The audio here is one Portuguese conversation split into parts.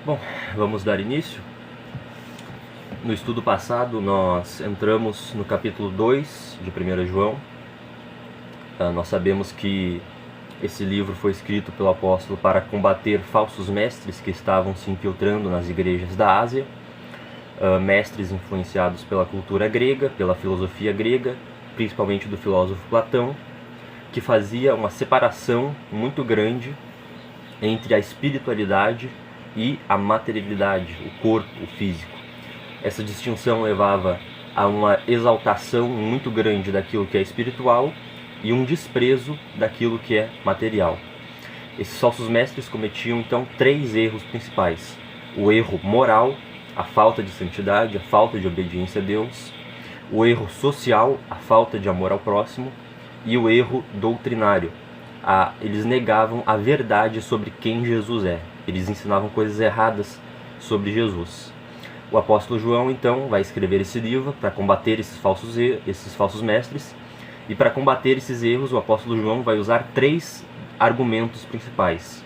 Bom, vamos dar início. No estudo passado nós entramos no capítulo 2 de 1 João. Nós sabemos que esse livro foi escrito pelo apóstolo para combater falsos mestres que estavam se infiltrando nas igrejas da Ásia, mestres influenciados pela cultura grega, pela filosofia grega, principalmente do filósofo Platão, que fazia uma separação muito grande entre a espiritualidade e a materialidade, o corpo, o físico. Essa distinção levava a uma exaltação muito grande daquilo que é espiritual e um desprezo daquilo que é material. Esses falsos mestres cometiam então 3 erros principais: o erro moral, a falta de santidade, a falta de obediência a Deus; o erro social, a falta de amor ao próximo; e o erro doutrinário. Eles negavam a verdade sobre quem Jesus é. Eles ensinavam coisas erradas sobre Jesus. O apóstolo João, então, vai escrever esse livro para combater esses falsos mestres. E para combater esses erros, o apóstolo João vai usar 3 argumentos principais: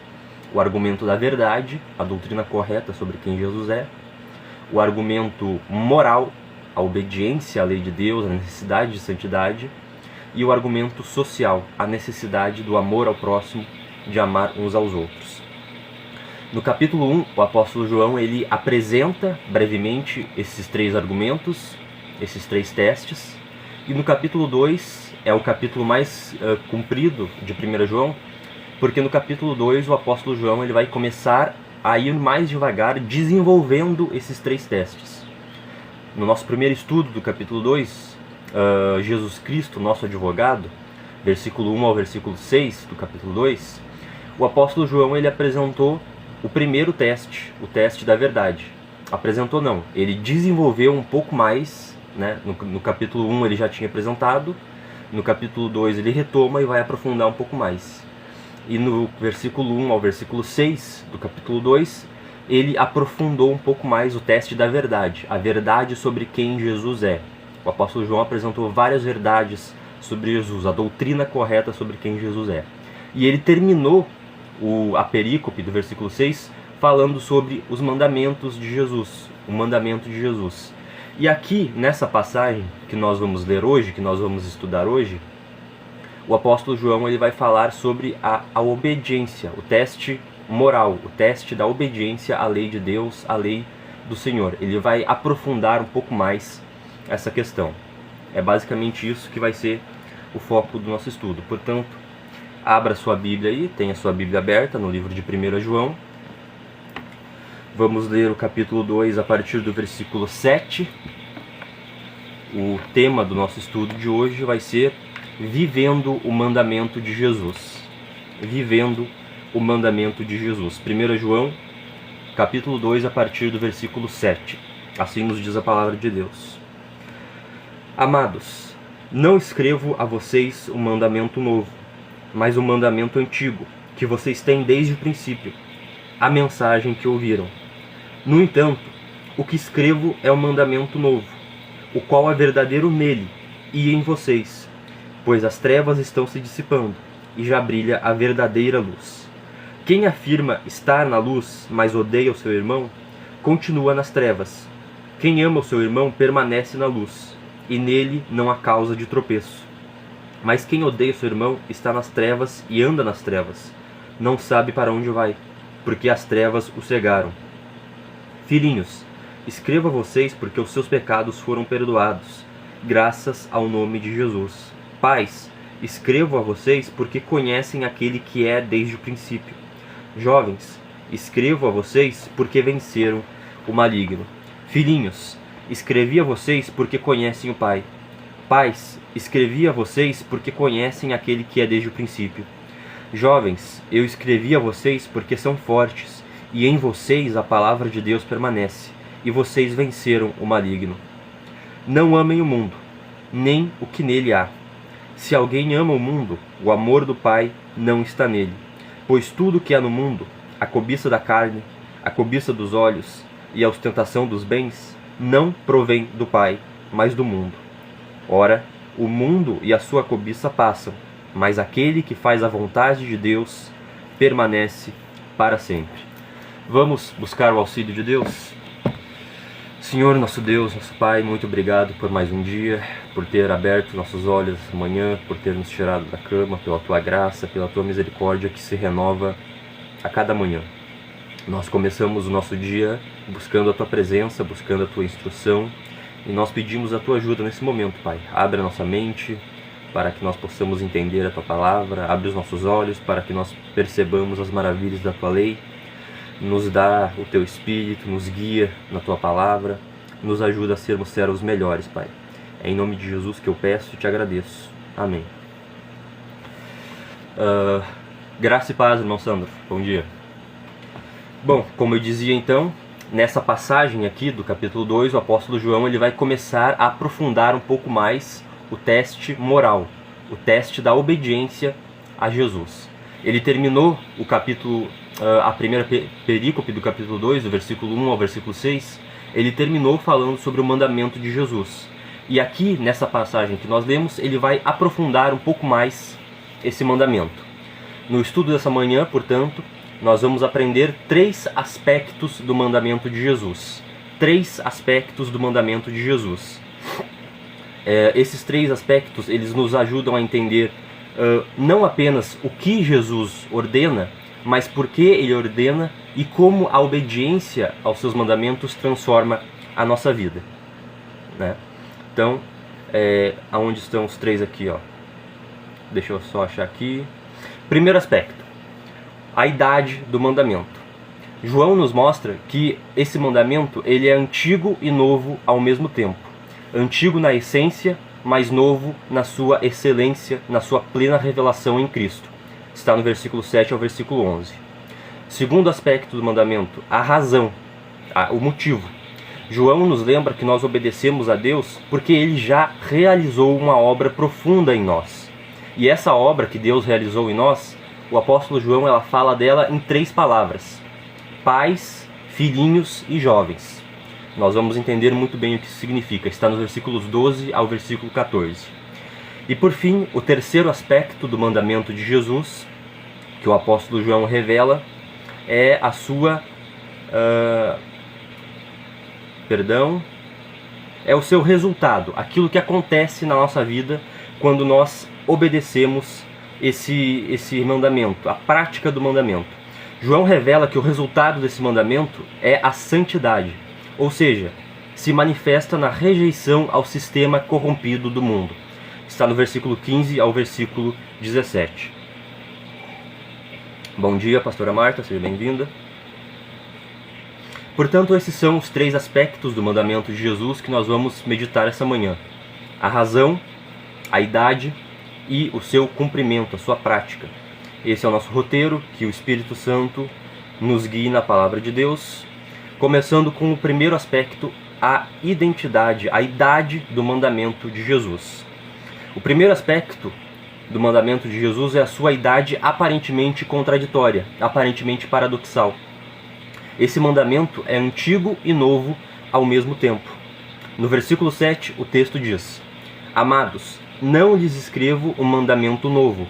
o argumento da verdade, a doutrina correta sobre quem Jesus é; o argumento moral, a obediência à lei de Deus, a necessidade de santidade; e o argumento social, a necessidade do amor ao próximo, de amar uns aos outros. No capítulo 1, o apóstolo João ele apresenta brevemente esses 3 argumentos, esses 3 testes. E no capítulo 2 é o capítulo mais comprido de 1 João, porque no capítulo 2 o apóstolo João ele vai começar a ir mais devagar, desenvolvendo esses 3 testes. No nosso primeiro estudo do capítulo 2, Jesus Cristo, nosso advogado, versículo 1 ao versículo 6 do capítulo 2, o apóstolo João ele apresentou o primeiro teste, o teste da verdade. Apresentou não, ele desenvolveu um pouco mais, né? No capítulo 1 ele já tinha apresentado, no capítulo 2 ele retoma e vai aprofundar um pouco mais. E no versículo 1 ao versículo 6 do capítulo 2, ele aprofundou um pouco mais o teste da verdade, a verdade sobre quem Jesus é. O apóstolo João apresentou várias verdades sobre Jesus, a doutrina correta sobre quem Jesus é. E ele terminou a perícope do versículo 6 falando sobre os mandamentos de Jesus, o mandamento de Jesus. E aqui, nessa passagem que nós vamos ler hoje, que nós vamos estudar hoje, o apóstolo João ele vai falar sobre a obediência, o teste moral, o teste da obediência à lei de Deus, à lei do Senhor. Ele vai aprofundar um pouco mais essa questão. É basicamente isso que vai ser o foco do nosso estudo. Portanto, abra sua Bíblia aí, tenha sua Bíblia aberta no livro de 1 João. Vamos ler o capítulo 2 a partir do versículo 7. O tema do nosso estudo de hoje vai ser Vivendo o Mandamento de Jesus. Vivendo o Mandamento de Jesus. 1 João, capítulo 2, a partir do versículo 7. Assim nos diz a palavra de Deus. Amados, não escrevo a vocês um mandamento novo, mas um mandamento antigo, que vocês têm desde o princípio, a mensagem que ouviram. No entanto, o que escrevo é um mandamento novo, o qual é verdadeiro nele e em vocês, pois as trevas estão se dissipando, e já brilha a verdadeira luz. Quem afirma estar na luz, mas odeia o seu irmão, continua nas trevas. Quem ama o seu irmão permanece na luz, e nele não há causa de tropeço. Mas quem odeia o seu irmão está nas trevas e anda nas trevas. Não sabe para onde vai, porque as trevas o cegaram. Filhinhos, escrevo a vocês porque os seus pecados foram perdoados, graças ao nome de Jesus. Pais, escrevo a vocês porque conhecem aquele que é desde o princípio. Jovens, escrevo a vocês porque venceram o maligno. Filhinhos, escrevi a vocês porque conhecem o Pai. Pais, escrevi a vocês porque conhecem aquele que é desde o princípio. Jovens, eu escrevi a vocês porque são fortes, e em vocês a palavra de Deus permanece, e vocês venceram o maligno. Não amem o mundo, nem o que nele há. Se alguém ama o mundo, o amor do Pai não está nele. Pois tudo que há no mundo, a cobiça da carne, a cobiça dos olhos e a ostentação dos bens, não provém do Pai, mas do mundo. Ora, o mundo e a sua cobiça passam, mas aquele que faz a vontade de Deus permanece para sempre. Vamos buscar o auxílio de Deus? Senhor, nosso Deus, nosso Pai, muito obrigado por mais um dia, por ter aberto nossos olhos essa manhã, por ter nos tirado da cama, pela Tua graça, pela Tua misericórdia que se renova a cada manhã. Nós começamos o nosso dia buscando a Tua presença, buscando a Tua instrução, e nós pedimos a Tua ajuda nesse momento, Pai. Abre a nossa mente para que nós possamos entender a Tua palavra, abre os nossos olhos para que nós percebamos as maravilhas da Tua lei. Nos dá o Teu Espírito, nos guia na Tua palavra, nos ajuda a sermos servos melhores, Pai. É em nome de Jesus que eu peço e Te agradeço. Amém. Graça e paz, irmão Sandro. Bom dia. Bom, como eu dizia então, nessa passagem aqui do capítulo 2, o apóstolo João ele vai começar a aprofundar um pouco mais o teste moral, o teste da obediência a Jesus. Ele terminou o capítulo, a primeira perícope do capítulo 2, do versículo 1 ao versículo 6, ele terminou falando sobre o mandamento de Jesus. E aqui, nessa passagem que nós lemos, ele vai aprofundar um pouco mais esse mandamento. No estudo dessa manhã, portanto, nós vamos aprender 3 aspectos do mandamento de Jesus. 3 aspectos do mandamento de Jesus. Esses 3 aspectos, eles nos ajudam a entender não apenas o que Jesus ordena, mas por que ele ordena e como a obediência aos seus mandamentos transforma a nossa vida, né? Então, aonde estão os 3 aqui, ó? Deixa eu só achar aqui. Primeiro aspecto, a idade do mandamento. João nos mostra que esse mandamento ele é antigo e novo ao mesmo tempo. Antigo na essência, mas novo na sua excelência, na sua plena revelação em Cristo. Está no versículo 7 ao versículo 11. Segundo aspecto do mandamento, a razão, o motivo. João nos lembra que nós obedecemos a Deus porque Ele já realizou uma obra profunda em nós. E essa obra que Deus realizou em nós, o apóstolo João ela fala dela em 3 palavras: pais, filhinhos e jovens. Nós vamos entender muito bem o que isso significa. Está nos versículos 12 ao versículo 14. E por fim, o terceiro aspecto do mandamento de Jesus, que o apóstolo João revela, é a sua... é o seu resultado, aquilo que acontece na nossa vida quando nós obedecemos esse mandamento, a prática do mandamento. João revela que o resultado desse mandamento é a santidade, ou seja, se manifesta na rejeição ao sistema corrompido do mundo. Está no versículo 15 ao versículo 17. Bom dia, pastora Marta, seja bem-vinda. Portanto, esses são os 3 aspectos do mandamento de Jesus que nós vamos meditar essa manhã: a razão, a idade e o seu cumprimento, a sua prática. Esse é o nosso roteiro, que o Espírito Santo nos guie na palavra de Deus, começando com o primeiro aspecto, a identidade, a idade do mandamento de Jesus. O primeiro aspecto do mandamento de Jesus é a sua idade aparentemente contraditória, aparentemente paradoxal. Esse mandamento é antigo e novo ao mesmo tempo. No versículo 7, o texto diz: Amados, não lhes escrevo um mandamento novo,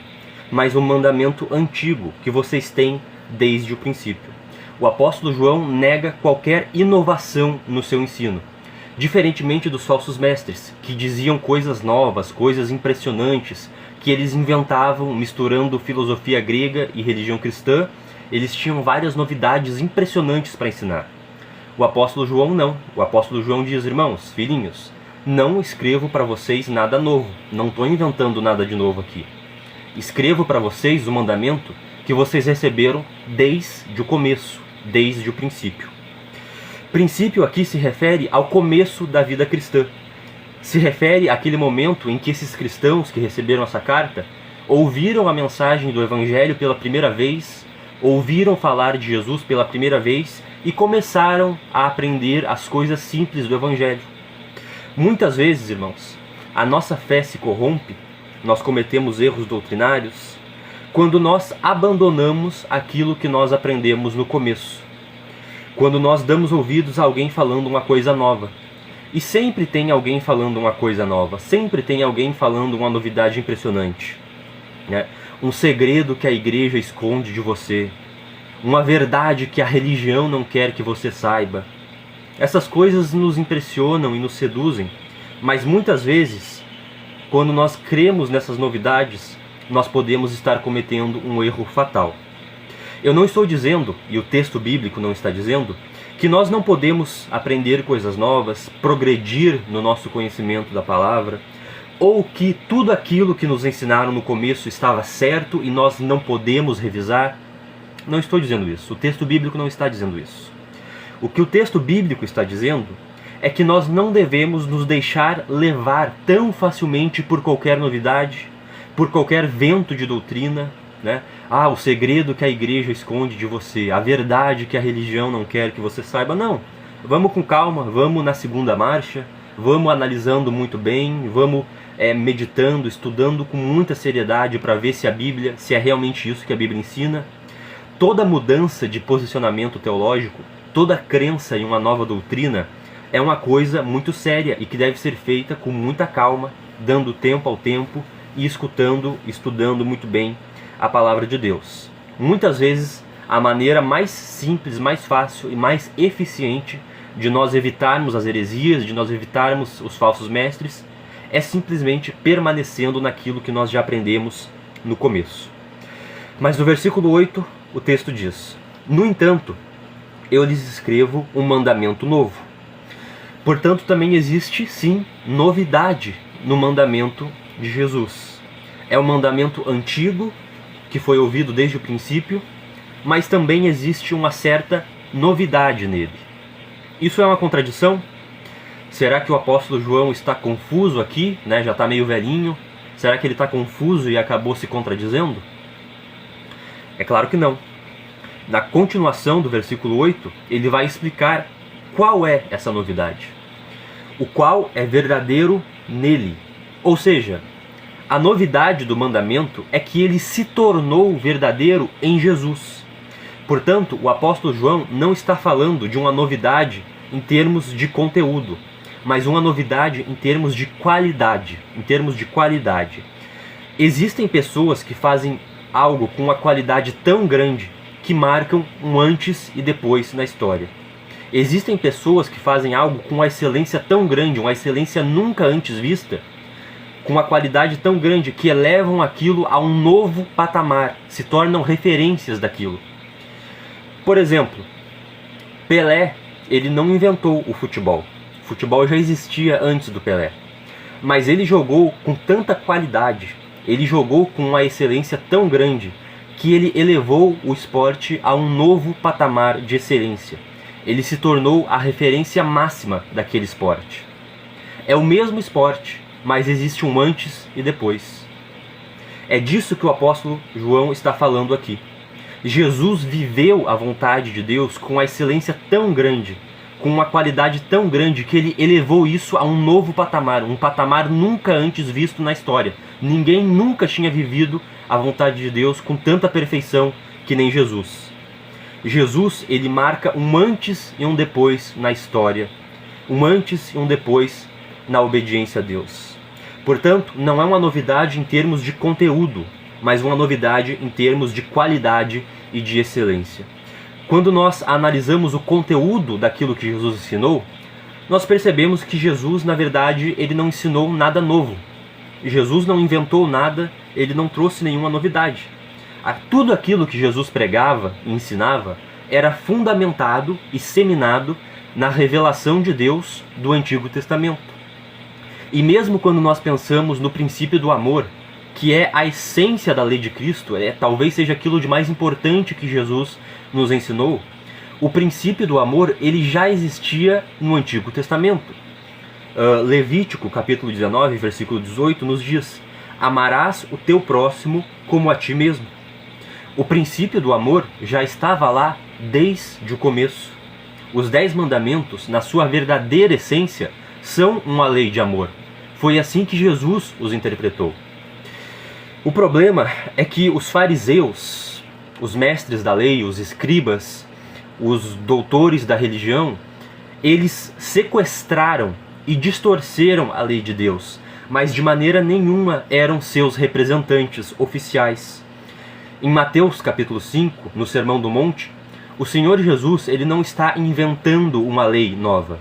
mas um mandamento antigo que vocês têm desde o princípio. O apóstolo João nega qualquer inovação no seu ensino, diferentemente dos falsos mestres, que diziam coisas novas, coisas impressionantes, que eles inventavam misturando filosofia grega e religião cristã. Eles tinham várias novidades impressionantes para ensinar. O apóstolo João não. O apóstolo João diz: irmãos, filhinhos, não escrevo para vocês nada novo. Não estou inventando nada de novo aqui. Escrevo para vocês o mandamento que vocês receberam desde o começo, desde o princípio. Princípio aqui se refere ao começo da vida cristã. Se refere àquele momento em que esses cristãos que receberam essa carta ouviram a mensagem do Evangelho pela primeira vez, ouviram falar de Jesus pela primeira vez e começaram a aprender as coisas simples do Evangelho. Muitas vezes, irmãos, a nossa fé se corrompe, nós cometemos erros doutrinários, quando nós abandonamos aquilo que nós aprendemos no começo. Quando nós damos ouvidos a alguém falando uma coisa nova. E sempre tem alguém falando uma coisa nova, sempre tem alguém falando uma novidade impressionante, né? Um segredo que a igreja esconde de você, uma verdade que a religião não quer que você saiba. Essas coisas nos impressionam e nos seduzem, mas muitas vezes, quando nós cremos nessas novidades, nós podemos estar cometendo um erro fatal. Eu não estou dizendo, e o texto bíblico não está dizendo, que nós não podemos aprender coisas novas, progredir no nosso conhecimento da palavra, ou que tudo aquilo que nos ensinaram no começo estava certo e nós não podemos revisar. Não estou dizendo isso. O texto bíblico não está dizendo isso. O que o texto bíblico está dizendo é que nós não devemos nos deixar levar tão facilmente por qualquer novidade, por qualquer vento de doutrina, né? O segredo que a igreja esconde de você, a verdade que a religião não quer que você saiba. Não. Vamos com calma, vamos na segunda marcha, vamos analisando muito bem, vamos meditando, estudando com muita seriedade para ver se a Bíblia, se é realmente isso que a Bíblia ensina. Toda mudança de posicionamento teológico, toda crença em uma nova doutrina é uma coisa muito séria e que deve ser feita com muita calma, dando tempo ao tempo e estudando muito bem a palavra de Deus. Muitas vezes, a maneira mais simples, mais fácil e mais eficiente de nós evitarmos as heresias, de nós evitarmos os falsos mestres, é simplesmente permanecendo naquilo que nós já aprendemos no começo. Mas no versículo 8, o texto diz: no entanto, eu lhes escrevo um mandamento novo. Portanto, também existe, sim, novidade no mandamento de Jesus. É um mandamento antigo, que foi ouvido desde o princípio, mas também existe uma certa novidade nele. Isso é uma contradição? Será que o apóstolo João está confuso aqui, né? Já está meio velhinho? Será que ele está confuso e acabou se contradizendo? É claro que não. Na continuação do versículo 8, ele vai explicar qual é essa novidade. O qual é verdadeiro nele. Ou seja, a novidade do mandamento é que ele se tornou verdadeiro em Jesus. Portanto, o apóstolo João não está falando de uma novidade em termos de conteúdo, mas uma novidade em termos de qualidade. Existem pessoas que fazem algo com uma qualidade tão grande que marcam um antes e depois na história. Existem pessoas que fazem algo com uma excelência tão grande, uma excelência nunca antes vista, com uma qualidade tão grande que elevam aquilo a um novo patamar, se tornam referências daquilo. Por exemplo, Pelé, ele não inventou o futebol. O futebol já existia antes do Pelé. Mas ele jogou com tanta qualidade, ele jogou com uma excelência tão grande, que ele elevou o esporte a um novo patamar de excelência. Ele se tornou a referência máxima daquele esporte. É o mesmo esporte, mas existe um antes e depois. É disso que o apóstolo João está falando aqui. Jesus viveu a vontade de Deus com uma excelência tão grande, com uma qualidade tão grande, que ele elevou isso a um novo patamar, um patamar nunca antes visto na história. Ninguém nunca tinha vivido a vontade de Deus com tanta perfeição que nem Jesus. Jesus, ele marca um antes e um depois na história, um antes e um depois na obediência a Deus. Portanto, não é uma novidade em termos de conteúdo, mas uma novidade em termos de qualidade e de excelência. Quando nós analisamos o conteúdo daquilo que Jesus ensinou, nós percebemos que Jesus, na verdade, ele não ensinou nada novo. Jesus não inventou nada, ele não trouxe nenhuma novidade. Tudo aquilo que Jesus pregava e ensinava era fundamentado e seminado na revelação de Deus do Antigo Testamento. E mesmo quando nós pensamos no princípio do amor, que é a essência da lei de Cristo, talvez seja aquilo de mais importante que Jesus nos ensinou, o princípio do amor ele já existia no Antigo Testamento. Levítico, capítulo 19, versículo 18, nos diz: amarás o teu próximo como a ti mesmo. O princípio do amor já estava lá desde o começo. Os 10 mandamentos, na sua verdadeira essência, são uma lei de amor. Foi assim que Jesus os interpretou. O problema é que os fariseus, os mestres da lei, os escribas, os doutores da religião, eles sequestraram e distorceram a lei de Deus, mas de maneira nenhuma eram seus representantes oficiais. Em Mateus capítulo 5, no Sermão do Monte, o Senhor Jesus ele não está inventando uma lei nova.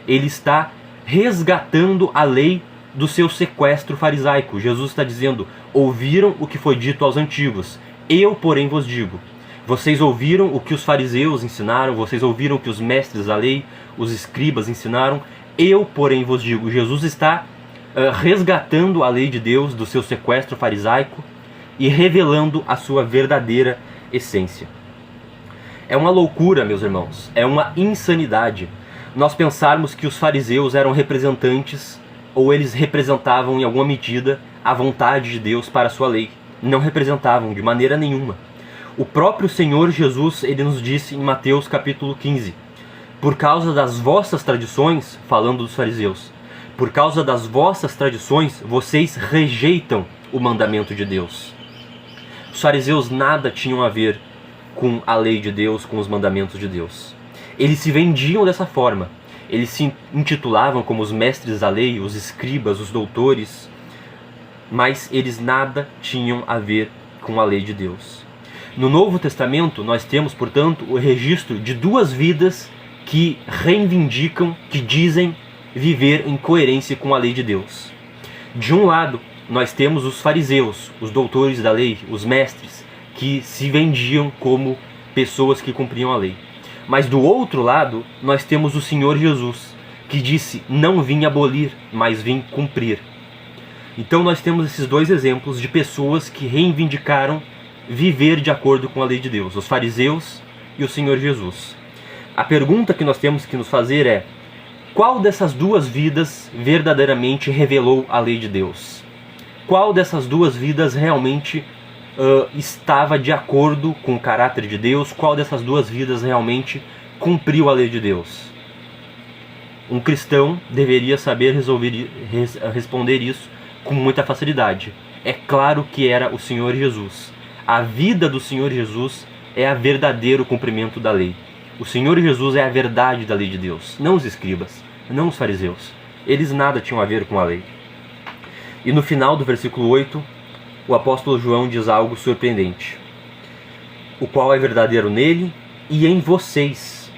Ele está resgatando a lei do seu sequestro farisaico. Jesus está dizendo: ouviram o que foi dito aos antigos, eu, porém, vos digo. Vocês ouviram o que os fariseus ensinaram, vocês ouviram o que os mestres da lei, os escribas ensinaram, eu, porém, vos digo. Jesus está resgatando a lei de Deus do seu sequestro farisaico e revelando a sua verdadeira essência. É uma loucura, meus irmãos, é uma insanidade nós pensarmos que os fariseus eram representantes, ou eles representavam em alguma medida a vontade de Deus para a sua lei. Não representavam de maneira nenhuma. O próprio Senhor Jesus, ele nos disse em Mateus capítulo 15, por causa das vossas tradições, falando dos fariseus, por causa das vossas tradições, vocês rejeitam o mandamento de Deus. Os fariseus nada tinham a ver com a lei de Deus, com os mandamentos de Deus. Eles se vendiam dessa forma. Eles se intitulavam como os mestres da lei, os escribas, os doutores, mas eles nada tinham a ver com a lei de Deus. No Novo Testamento, nós temos, portanto, o registro de duas vidas que reivindicam, que dizem viver em coerência com a lei de Deus. De um lado, nós temos os fariseus, os doutores da lei, os mestres, que se vendiam como pessoas que cumpriam a lei. Mas do outro lado, nós temos o Senhor Jesus, que disse: não vim abolir, mas vim cumprir. Então nós temos esses dois exemplos de pessoas que reivindicaram viver de acordo com a lei de Deus, os fariseus e o Senhor Jesus. A pergunta que nós temos que nos fazer é: qual dessas duas vidas verdadeiramente revelou a lei de Deus? Qual dessas duas vidas realmente estava de acordo com o caráter de Deus? Qual dessas duas vidas realmente cumpriu a lei de Deus? Um cristão deveria saber responder isso com muita facilidade. É claro que era o Senhor Jesus. A vida do Senhor Jesus é a verdadeiro cumprimento da lei. O Senhor Jesus é a verdade da lei de Deus, não os escribas, não os fariseus. Eles nada tinham a ver com a lei. E no final do versículo 8, o apóstolo João diz algo surpreendente: o qual é verdadeiro nele e em vocês,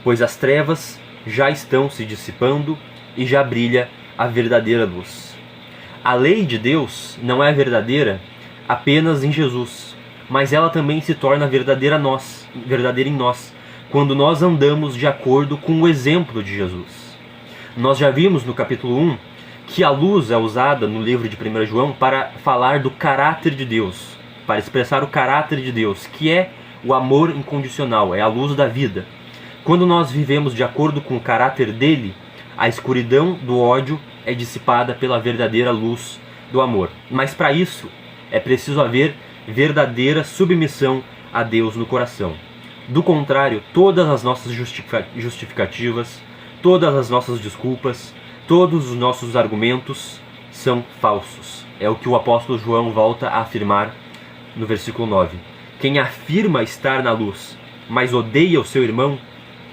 pois as trevas já estão se dissipando e já brilha a verdadeira luz. A lei de Deus não é verdadeira apenas em Jesus, mas ela também se torna verdadeira em nós, quando nós andamos de acordo com o exemplo de Jesus. Nós já vimos no capítulo 1 que a luz é usada no livro de 1 João para falar do caráter de Deus, para expressar o caráter de Deus, que é o amor incondicional, é a luz da vida. Quando nós vivemos de acordo com o caráter dele, a escuridão do ódio é dissipada pela verdadeira luz do amor. Mas para isso é preciso haver verdadeira submissão a Deus no coração. Do contrário, todas as nossas justificativas, todas as nossas desculpas, todos os nossos argumentos são falsos. É o que o apóstolo João volta a afirmar no versículo 9. Quem afirma estar na luz, mas odeia o seu irmão,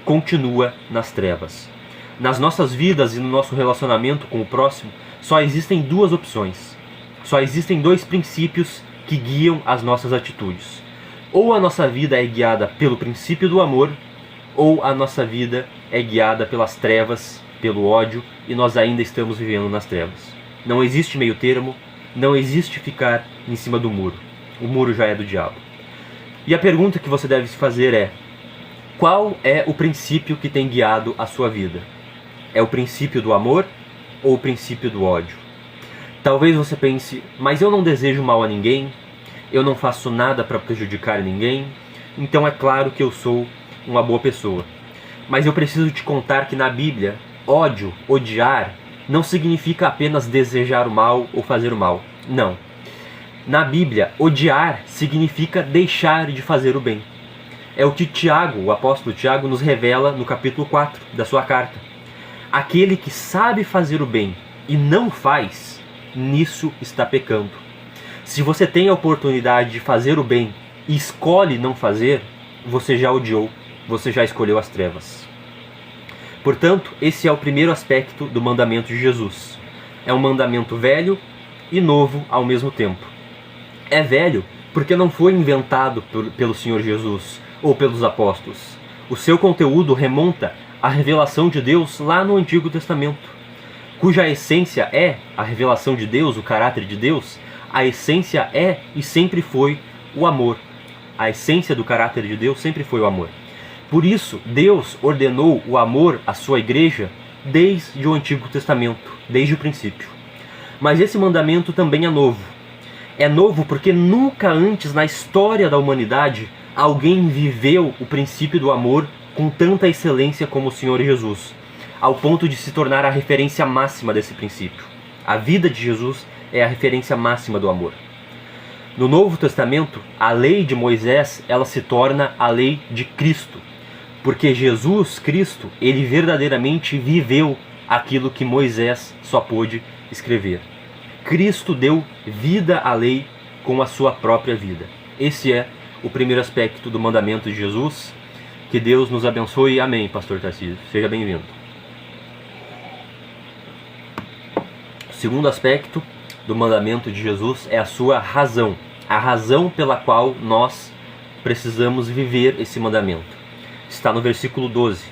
continua nas trevas. Nas nossas vidas e no nosso relacionamento com o próximo, só existem duas opções. Só existem dois princípios que guiam as nossas atitudes. Ou a nossa vida é guiada pelo princípio do amor, ou a nossa vida é guiada pelas trevas, pelo ódio, e nós ainda estamos vivendo nas trevas. Não existe meio termo, não existe ficar em cima do muro. O muro já é do diabo. E a pergunta que você deve se fazer é: qual é o princípio que tem guiado a sua vida? É o princípio do amor ou o princípio do ódio? Talvez você pense: mas eu não desejo mal a ninguém, eu não faço nada para prejudicar ninguém, então é claro que eu sou uma boa pessoa. Mas eu preciso te contar que na Bíblia, ódio, odiar, não significa apenas desejar o mal ou fazer o mal. Não. Na Bíblia, odiar significa deixar de fazer o bem. É o que Tiago, o apóstolo Tiago, nos revela no capítulo 4 da sua carta. Aquele que sabe fazer o bem e não faz, nisso está pecando. Se você tem a oportunidade de fazer o bem e escolhe não fazer, você já odiou, você já escolheu as trevas. Portanto, esse é o primeiro aspecto do mandamento de Jesus. É um mandamento velho e novo ao mesmo tempo. É velho porque não foi inventado pelo Senhor Jesus ou pelos apóstolos. O seu conteúdo remonta à revelação de Deus lá no Antigo Testamento, cuja essência é a revelação de Deus, o caráter de Deus. A essência é e sempre foi o amor. A essência do caráter de Deus sempre foi o amor. Por isso, Deus ordenou o amor à sua igreja desde o Antigo Testamento, desde o princípio. Mas esse mandamento também é novo. É novo porque nunca antes na história da humanidade alguém viveu o princípio do amor com tanta excelência como o Senhor Jesus, ao ponto de se tornar a referência máxima desse princípio. A vida de Jesus é a referência máxima do amor. No Novo Testamento, a lei de Moisés, ela se torna a lei de Cristo, porque Jesus Cristo, ele verdadeiramente viveu aquilo que Moisés só pôde escrever. Cristo deu vida à lei com a sua própria vida. Esse é o primeiro aspecto do mandamento de Jesus. Que Deus nos abençoe. Amém, Pastor Tarcísio. Seja bem-vindo. O segundo aspecto do mandamento de Jesus é a sua razão. A razão pela qual nós precisamos viver esse mandamento. Está no versículo 12.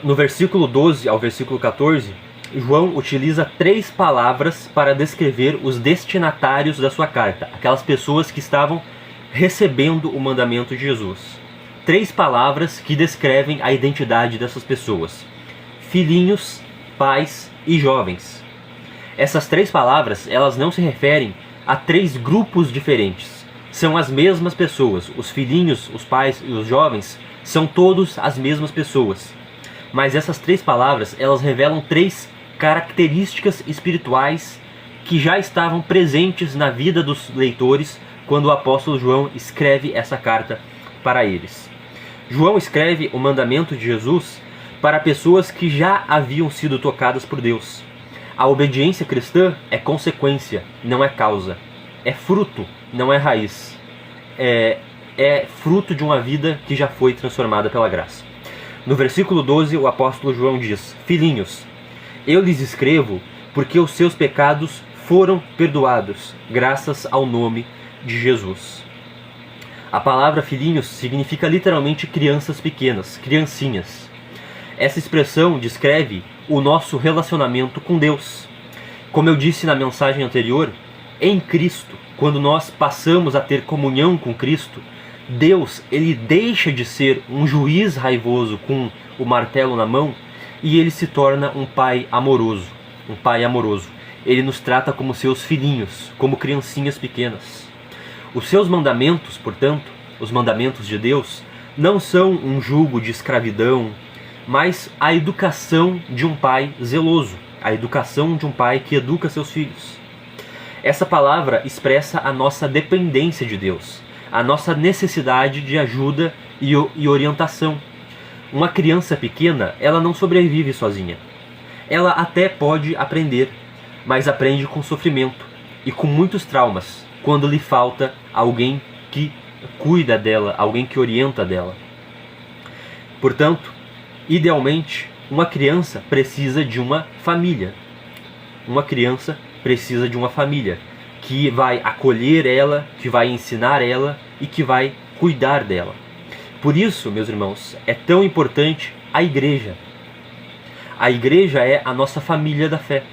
No versículo 12 ao versículo 14, João utiliza 3 palavras para descrever os destinatários da sua carta, aquelas pessoas que estavam recebendo o mandamento de Jesus. 3 palavras que descrevem a identidade dessas pessoas: filhinhos, pais e jovens. Essas 3 palavras, elas não se referem a 3 grupos diferentes. São as mesmas pessoas. Os filhinhos, os pais e os jovens são todos as mesmas pessoas. Mas essas 3 palavras, elas revelam 3 características espirituais que já estavam presentes na vida dos leitores quando o apóstolo João escreve essa carta para eles. João escreve o mandamento de Jesus para pessoas que já haviam sido tocadas por Deus. A obediência cristã é consequência, não é causa. É fruto, não é raiz. É fruto de uma vida que já foi transformada pela graça. No versículo 12, o apóstolo João diz: filhinhos, eu lhes escrevo porque os seus pecados foram perdoados, graças ao nome de Jesus. A palavra filhinhos significa literalmente crianças pequenas, criancinhas. Essa expressão descreve o nosso relacionamento com Deus. Como eu disse na mensagem anterior, em Cristo, quando nós passamos a ter comunhão com Cristo, Deus, ele deixa de ser um juiz raivoso com o martelo na mão e ele se torna um pai amoroso. Um pai amoroso. Ele nos trata como seus filhinhos, como criancinhas pequenas. Os seus mandamentos, portanto, os mandamentos de Deus, não são um jugo de escravidão, mas a educação de um pai zeloso, a educação de um pai que educa seus filhos. Essa palavra expressa a nossa dependência de Deus, a nossa necessidade de ajuda e orientação. Uma criança pequena, ela não sobrevive sozinha. Ela até pode aprender, mas aprende com sofrimento e com muitos traumas, quando lhe falta alguém que cuida dela, alguém que orienta dela. Portanto, idealmente, uma criança precisa de uma família. Uma criança precisa de uma família que vai acolher ela, que vai ensinar ela e que vai cuidar dela. Por isso, meus irmãos, é tão importante a igreja. A igreja é a nossa família da fé.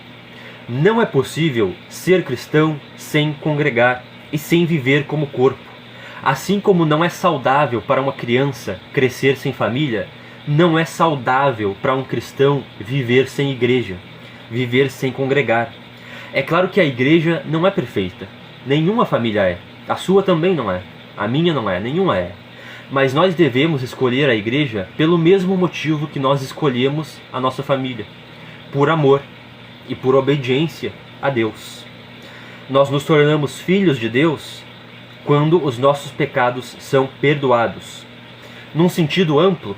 Não é possível ser cristão sem congregar e sem viver como corpo. Assim como não é saudável para uma criança crescer sem família, não é saudável para um cristão viver sem igreja, viver sem congregar. É claro que a igreja não é perfeita. Nenhuma família é. A sua também não é. A minha não é. Nenhuma é. Mas nós devemos escolher a igreja pelo mesmo motivo que nós escolhemos a nossa família. Por amor e por obediência a Deus. Nós nos tornamos filhos de Deus quando os nossos pecados são perdoados. Num sentido amplo,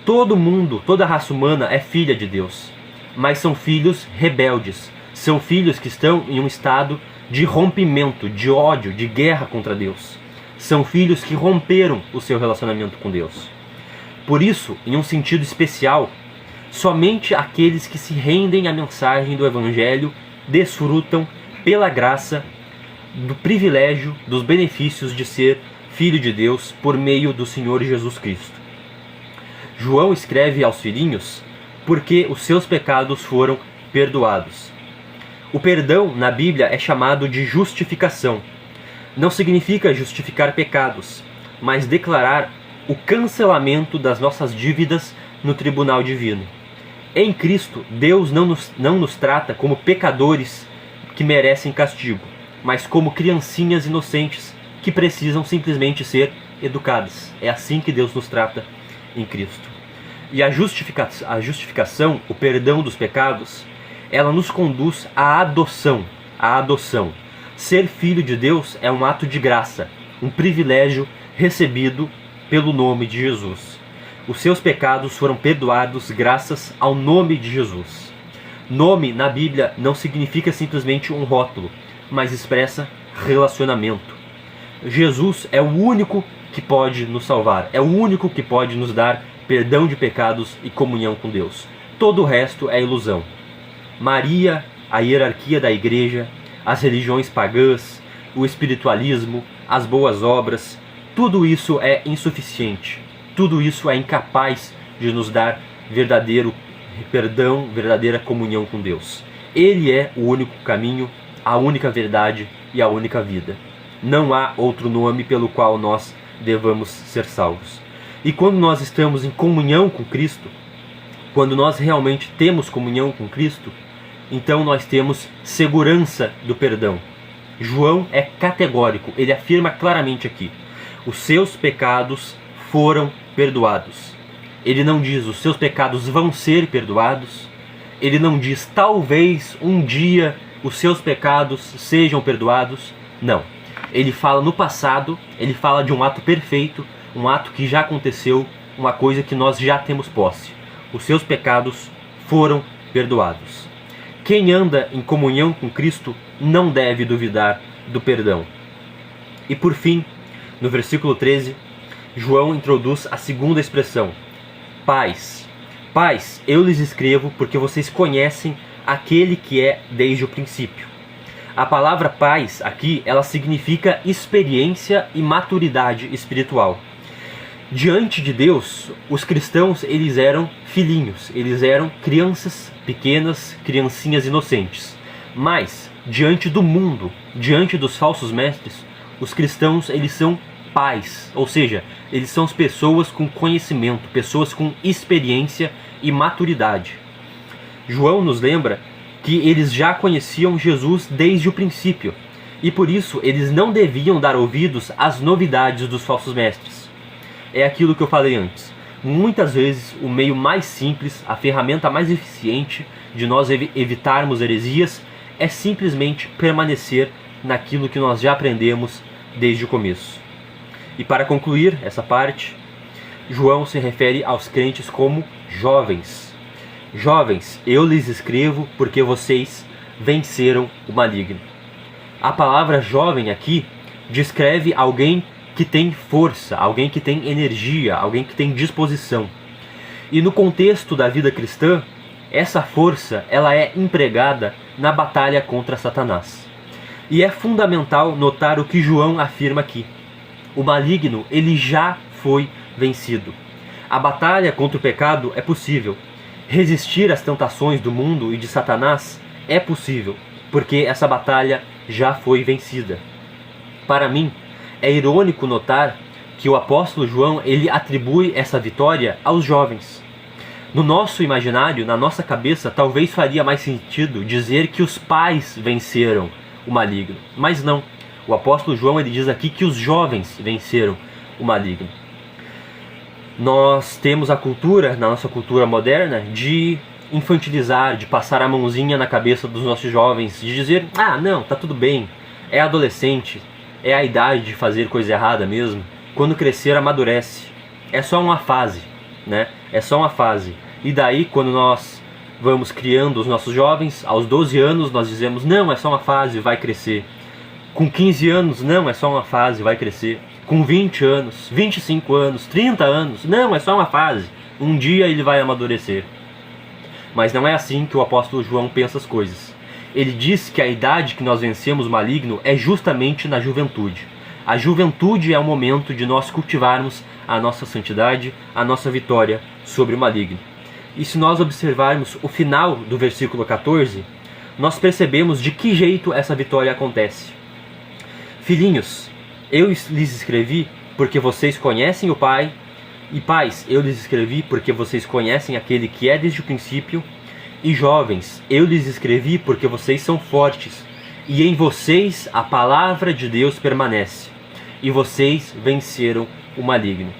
todo mundo, toda a raça humana é filha de Deus. Mas são filhos rebeldes. São filhos que estão em um estado de rompimento, de ódio, de guerra contra Deus. São filhos que romperam o seu relacionamento com Deus. Por isso, em um sentido especial, somente aqueles que se rendem à mensagem do Evangelho desfrutam, pela graça, do privilégio, dos benefícios de ser filho de Deus por meio do Senhor Jesus Cristo. João escreve aos filhinhos porque os seus pecados foram perdoados. O perdão na Bíblia é chamado de justificação. Não significa justificar pecados, mas declarar o cancelamento das nossas dívidas no tribunal divino. Em Cristo, Deus não nos trata como pecadores que merecem castigo, mas como criancinhas inocentes que precisam simplesmente ser educadas. É assim que Deus nos trata em Cristo. E a justificação, o perdão dos pecados, ela nos conduz à adoção. A adoção. Ser filho de Deus é um ato de graça, um privilégio recebido pelo nome de Jesus. Os seus pecados foram perdoados graças ao nome de Jesus. Nome na Bíblia não significa simplesmente um rótulo, mas expressa relacionamento. Jesus é o único que pode nos salvar, é o único que pode nos dar perdão de pecados e comunhão com Deus. Todo o resto é ilusão. Maria, a hierarquia da igreja, as religiões pagãs, o espiritualismo, as boas obras, tudo isso é insuficiente. Tudo isso é incapaz de nos dar verdadeiro perdão, verdadeira comunhão com Deus. Ele é o único caminho, a única verdade e a única vida. Não há outro nome pelo qual nós devamos ser salvos. E quando nós estamos em comunhão com Cristo, quando nós realmente temos comunhão com Cristo, então nós temos segurança do perdão. João é categórico, ele afirma claramente aqui: os seus pecados foram perdoados. Ele não diz os seus pecados vão ser perdoados. Ele não diz talvez um dia os seus pecados sejam perdoados. Não. Ele fala no passado, ele fala de um ato perfeito, um ato que já aconteceu, uma coisa que nós já temos posse. Os seus pecados foram perdoados. Quem anda em comunhão com Cristo não deve duvidar do perdão. E por fim, no versículo 13, João introduz a segunda expressão: paz. Paz, eu lhes escrevo porque vocês conhecem aquele que é desde o princípio. A palavra paz aqui, ela significa experiência e maturidade espiritual. Diante de Deus, os cristãos, eles eram filhinhos, eles eram crianças pequenas, criancinhas inocentes. Mas, diante do mundo, diante dos falsos mestres, os cristãos, eles são pais, ou seja, eles são as pessoas com conhecimento, pessoas com experiência e maturidade. João nos lembra que eles já conheciam Jesus desde o princípio, e por isso eles não deviam dar ouvidos às novidades dos falsos mestres. É aquilo que eu falei antes. Muitas vezes o meio mais simples, a ferramenta mais eficiente de nós evitarmos heresias é simplesmente permanecer naquilo que nós já aprendemos desde o começo. E para concluir essa parte, João se refere aos crentes como jovens. Jovens, eu lhes escrevo porque vocês venceram o maligno. A palavra jovem aqui descreve alguém que tem força, alguém que tem energia, alguém que tem disposição. E no contexto da vida cristã, essa força ela é empregada na batalha contra Satanás. E é fundamental notar o que João afirma aqui. O maligno, ele já foi vencido. A batalha contra o pecado é possível. Resistir às tentações do mundo e de Satanás é possível, porque essa batalha já foi vencida. Para mim, é irônico notar que o apóstolo João, ele atribui essa vitória aos jovens. No nosso imaginário, na nossa cabeça, talvez faria mais sentido dizer que os pais venceram o maligno, mas não. O apóstolo João, ele diz aqui que os jovens venceram o maligno. Nós temos a cultura, na nossa cultura moderna, de infantilizar, de passar a mãozinha na cabeça dos nossos jovens, de dizer, ah, não, tá tudo bem, é adolescente, é a idade de fazer coisa errada mesmo, quando crescer amadurece, é só uma fase, né? É só uma fase. E daí, quando nós vamos criando os nossos jovens, aos 12 anos nós dizemos, não, é só uma fase, vai crescer. Com 15 anos, não, é só uma fase, vai crescer. Com 20 anos, 25 anos, 30 anos, não, é só uma fase. Um dia ele vai amadurecer. Mas não é assim que o apóstolo João pensa as coisas. ele diz que a idade que nós vencemos o maligno é justamente na juventude. A juventude é o momento de nós cultivarmos a nossa santidade, a nossa vitória sobre o maligno. E se nós observarmos o final do versículo 14, nós percebemos de que jeito essa vitória acontece. Filhinhos, eu lhes escrevi porque vocês conhecem o Pai, e pais, eu lhes escrevi porque vocês conhecem aquele que é desde o princípio, e jovens, eu lhes escrevi porque vocês são fortes, e em vocês a palavra de Deus permanece, e vocês venceram o maligno.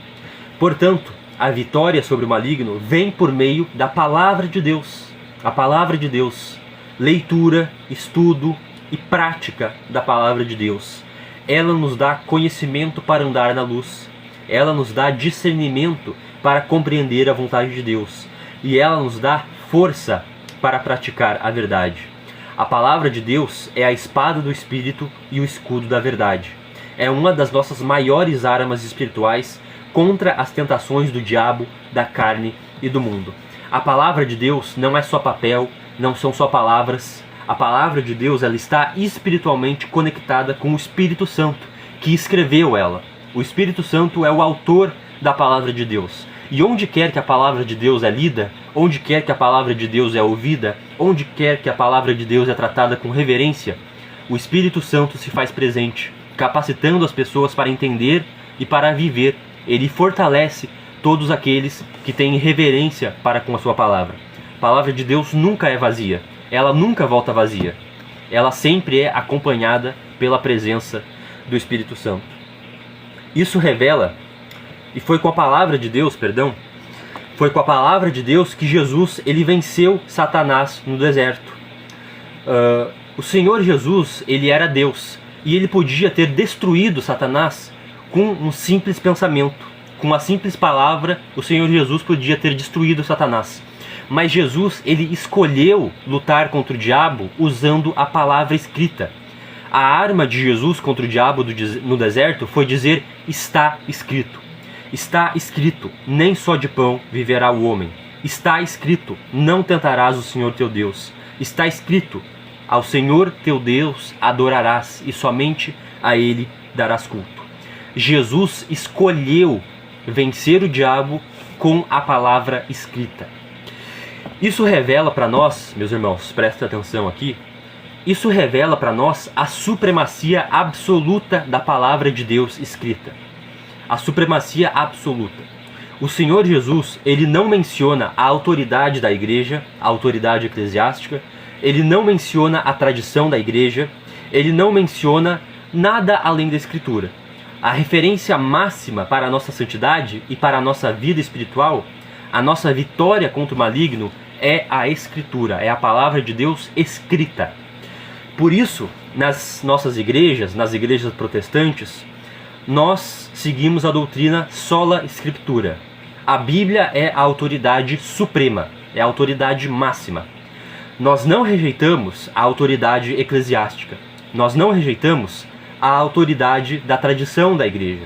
Portanto, a vitória sobre o maligno vem por meio da palavra de Deus. A palavra de Deus, leitura, estudo e prática da palavra de Deus. Ela nos dá conhecimento para andar na luz. Ela nos dá discernimento para compreender a vontade de Deus. E ela nos dá força para praticar a verdade. A palavra de Deus é a espada do Espírito e o escudo da verdade. É uma das nossas maiores armas espirituais contra as tentações do diabo, da carne e do mundo. A palavra de Deus não é só papel, não são só palavras. A palavra de Deus, ela está espiritualmente conectada com o Espírito Santo, que escreveu ela. O Espírito Santo é o autor da palavra de Deus. E onde quer que a palavra de Deus é lida, onde quer que a palavra de Deus é ouvida, onde quer que a palavra de Deus é tratada com reverência, o Espírito Santo se faz presente, capacitando as pessoas para entender e para viver. Ele fortalece todos aqueles que têm reverência para com a sua palavra. A palavra de Deus nunca é vazia. Ela nunca volta vazia. Ela sempre é acompanhada pela presença do Espírito Santo. Isso revela, e foi com a palavra de Deus, foi com a palavra de Deus que Jesus ele venceu Satanás no deserto. O Senhor Jesus, ele era Deus, e ele podia ter destruído Satanás com um simples pensamento. Com uma simples palavra, o Senhor Jesus podia ter destruído Satanás. Mas Jesus, ele escolheu lutar contra o diabo usando a palavra escrita. A arma de Jesus contra o diabo no deserto foi dizer: está escrito. Está escrito, nem só de pão viverá o homem. Está escrito, não tentarás o Senhor teu Deus. Está escrito, ao Senhor teu Deus adorarás e somente a Ele darás culto. Jesus escolheu vencer o diabo com a palavra escrita. Isso revela para nós, meus irmãos, prestem atenção aqui, isso revela para nós a supremacia absoluta da palavra de Deus escrita. A supremacia absoluta. O Senhor Jesus, ele não menciona a autoridade da igreja, a autoridade eclesiástica, ele não menciona a tradição da igreja, ele não menciona nada além da Escritura. A referência máxima para a nossa santidade e para a nossa vida espiritual, a nossa vitória contra o maligno, é a Escritura, é a palavra de Deus escrita. Por isso, nas nossas igrejas, nas igrejas protestantes, nós seguimos a doutrina sola scriptura. A Bíblia é a autoridade suprema, é a autoridade máxima. Nós não rejeitamos a autoridade eclesiástica, nós não rejeitamos a autoridade da tradição da igreja.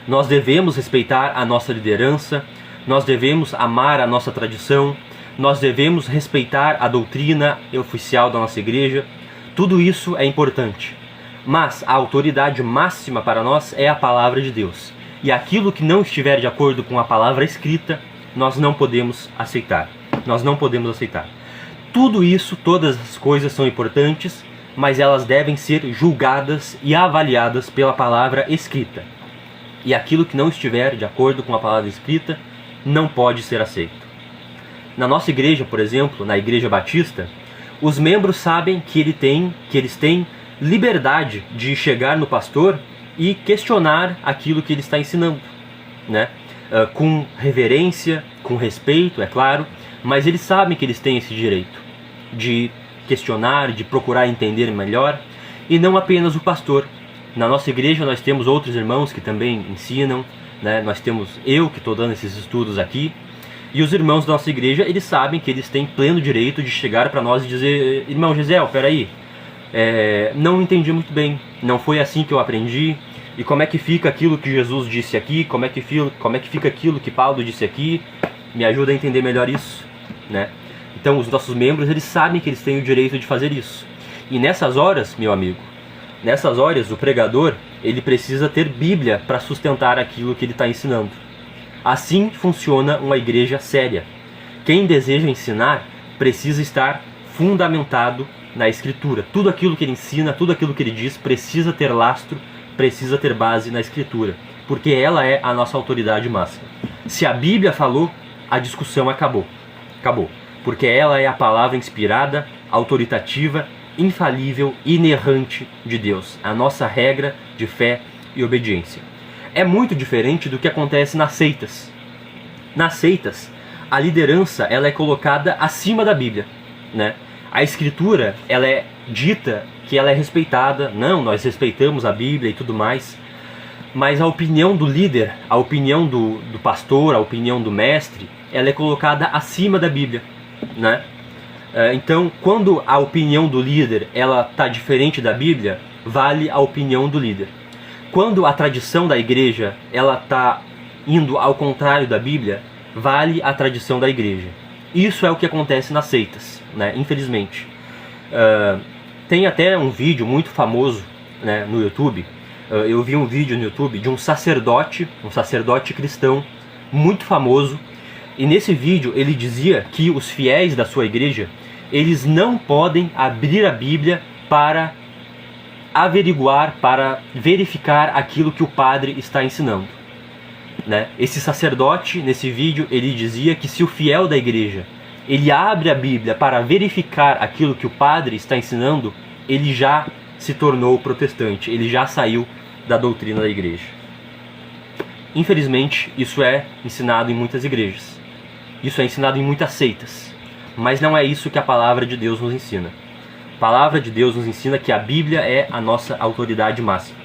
Nós devemos respeitar a nossa liderança, nós devemos amar a nossa tradição, nós devemos respeitar a doutrina oficial da nossa igreja. Tudo isso é importante. Mas a autoridade máxima para nós é a palavra de Deus. E aquilo que não estiver de acordo com a palavra escrita, nós não podemos aceitar. Nós não podemos aceitar. Tudo isso, todas as coisas são importantes, mas elas devem ser julgadas e avaliadas pela palavra escrita. E aquilo que não estiver de acordo com a palavra escrita, não pode ser aceito. Na nossa igreja, por exemplo, na Igreja Batista, os membros sabem que eles têm liberdade de chegar no pastor e questionar aquilo que ele está ensinando, né? Com reverência, com respeito, é claro, mas eles sabem que eles têm esse direito de questionar, de procurar entender melhor, e não apenas o pastor. Na nossa igreja nós temos outros irmãos que também ensinam, né? Nós temos eu que estou dando esses estudos aqui, e os irmãos da nossa igreja, eles sabem que eles têm pleno direito de chegar para nós e dizer: irmão Gisel, peraí, não entendi muito bem, não foi assim que eu aprendi, e como é que fica aquilo que Jesus disse aqui, como é que fica aquilo que Paulo disse aqui, me ajuda a entender melhor isso, né? Então os nossos membros, eles sabem que eles têm o direito de fazer isso. E nessas horas, meu amigo, nessas horas o pregador, ele precisa ter Bíblia para sustentar aquilo que ele está ensinando. Assim funciona uma igreja séria. Quem deseja ensinar precisa estar fundamentado na Escritura. Tudo aquilo que ele ensina, tudo aquilo que ele diz precisa ter lastro, precisa ter base na Escritura, porque ela é a nossa autoridade máxima. Se a Bíblia falou, a discussão acabou. Acabou. Porque ela é a palavra inspirada, autoritativa, infalível, inerrante de Deus. A nossa regra de fé e obediência. É muito diferente do que acontece nas seitas. Nas seitas, a liderança ela é colocada acima da Bíblia, né? A Escritura, ela é dita que ela é respeitada. Não, nós respeitamos a Bíblia e tudo mais. Mas a opinião do líder, a opinião do pastor, a opinião do mestre, ela é colocada acima da Bíblia, né? Então, quando a opinião do líder ela está diferente da Bíblia, vale a opinião do líder. Quando a tradição da igreja ela está indo ao contrário da Bíblia, vale a tradição da igreja. Isso é o que acontece nas seitas, né? Infelizmente. Tem até um vídeo muito famoso, né, no YouTube. Eu vi um vídeo no YouTube de um sacerdote cristão muito famoso. E nesse vídeo ele dizia que os fiéis da sua igreja, eles não podem abrir a Bíblia para averiguar, para verificar aquilo que o padre está ensinando, né? Esse sacerdote, nesse vídeo, ele dizia que se o fiel da igreja ele abre a Bíblia para verificar aquilo que o padre está ensinando, ele já se tornou protestante, ele já saiu da doutrina da igreja. Infelizmente, isso é ensinado em muitas igrejas. Isso é ensinado em muitas seitas. Mas não é isso que a palavra de Deus nos ensina. A palavra de Deus nos ensina que a Bíblia é a nossa autoridade máxima.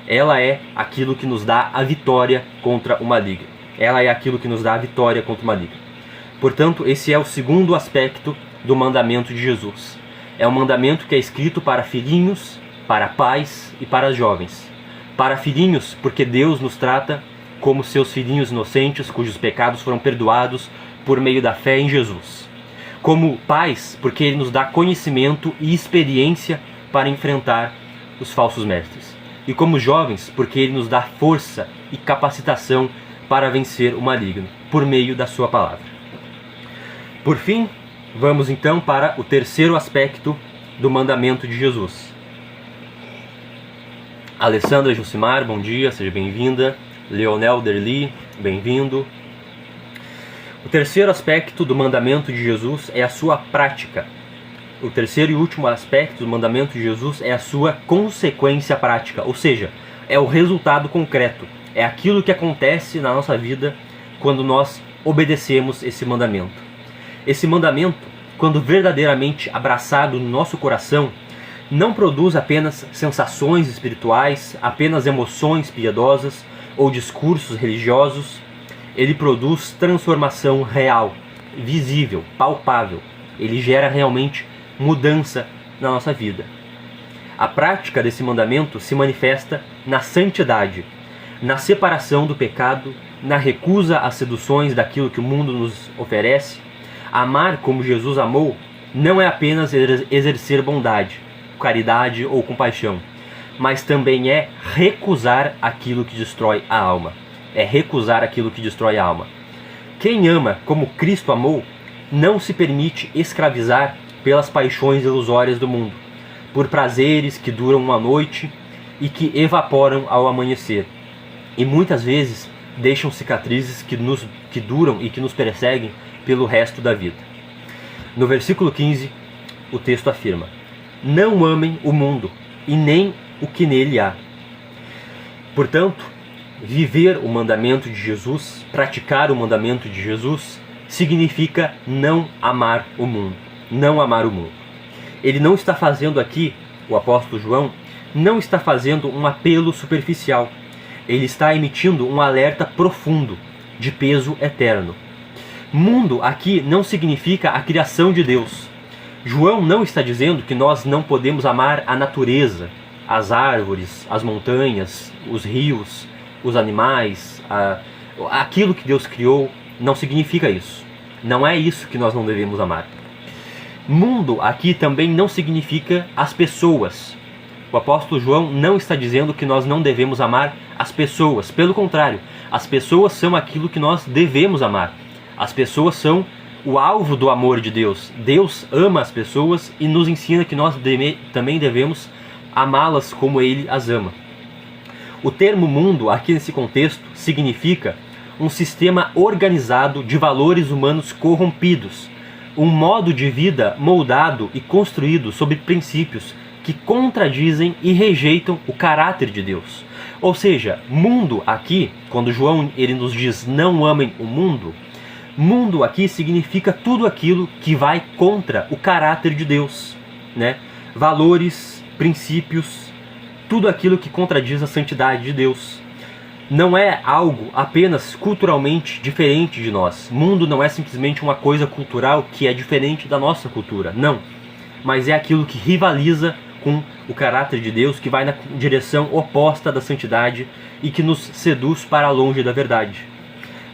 Ela é aquilo que nos dá a vitória contra o maligno. Ela é aquilo que nos dá a vitória contra o maligno. Portanto, esse é o segundo aspecto do mandamento de Jesus. É um mandamento que é escrito para filhinhos, para pais e para jovens. Para filhinhos, porque Deus nos trata como seus filhinhos inocentes, cujos pecados foram perdoados por meio da fé em Jesus. Como pais, porque Ele nos dá conhecimento e experiência para enfrentar os falsos mestres. E como jovens, porque Ele nos dá força e capacitação para vencer o maligno, por meio da sua palavra. Por fim, vamos então para o terceiro aspecto do mandamento de Jesus. Alessandra Jucimar, bom dia, seja bem-vinda. Leonel Derli, bem-vindo. O terceiro aspecto do mandamento de Jesus é a sua prática. O terceiro e último aspecto do mandamento de Jesus é a sua consequência prática, ou seja, é o resultado concreto. É aquilo que acontece na nossa vida quando nós obedecemos esse mandamento. Esse mandamento, quando verdadeiramente abraçado no nosso coração, não produz apenas sensações espirituais, apenas emoções piedosas ou discursos religiosos. Ele produz transformação real, visível, palpável. Ele gera realmente mudança na nossa vida. A prática desse mandamento se manifesta na santidade, na separação do pecado, na recusa às seduções daquilo que o mundo nos oferece. Amar como Jesus amou não é apenas exercer bondade, caridade ou compaixão, mas também é recusar aquilo que destrói a alma. É recusar aquilo que destrói a alma. Quem ama como Cristo amou não se permite escravizar pelas paixões ilusórias do mundo, por prazeres que duram uma noite e que evaporam ao amanhecer, e muitas vezes deixam cicatrizes que duram e que nos perseguem pelo resto da vida. No versículo 15, o texto afirma: não amem o mundo e nem o que nele há. Portanto, viver o mandamento de Jesus, praticar o mandamento de Jesus, significa não amar o mundo. Não amar o mundo. Ele não está fazendo aqui, o apóstolo João, não está fazendo um apelo superficial. Ele está emitindo um alerta profundo, de peso eterno. Mundo aqui não significa a criação de Deus. João não está dizendo que nós não podemos amar a natureza, as árvores, as montanhas, os rios, os animais, aquilo que Deus criou. Não significa isso. Não é isso que nós não devemos amar. Mundo aqui também não significa as pessoas. O apóstolo João não está dizendo que nós não devemos amar as pessoas. Pelo contrário, as pessoas são aquilo que nós devemos amar. As pessoas são o alvo do amor de Deus. Deus ama as pessoas e nos ensina que nós também devemos amá-las como Ele as ama. O termo mundo, aqui nesse contexto, significa um sistema organizado de valores humanos corrompidos, um modo de vida moldado e construído sob princípios que contradizem e rejeitam o caráter de Deus. Ou seja, mundo aqui, quando João ele nos diz não amem o mundo, mundo aqui significa tudo aquilo que vai contra o caráter de Deus, né? Valores, princípios, tudo aquilo que contradiz a santidade de Deus. Não é algo apenas culturalmente diferente de nós. Mundo não é simplesmente uma coisa cultural que é diferente da nossa cultura, não. Mas é aquilo que rivaliza com o caráter de Deus, que vai na direção oposta da santidade e que nos seduz para longe da verdade.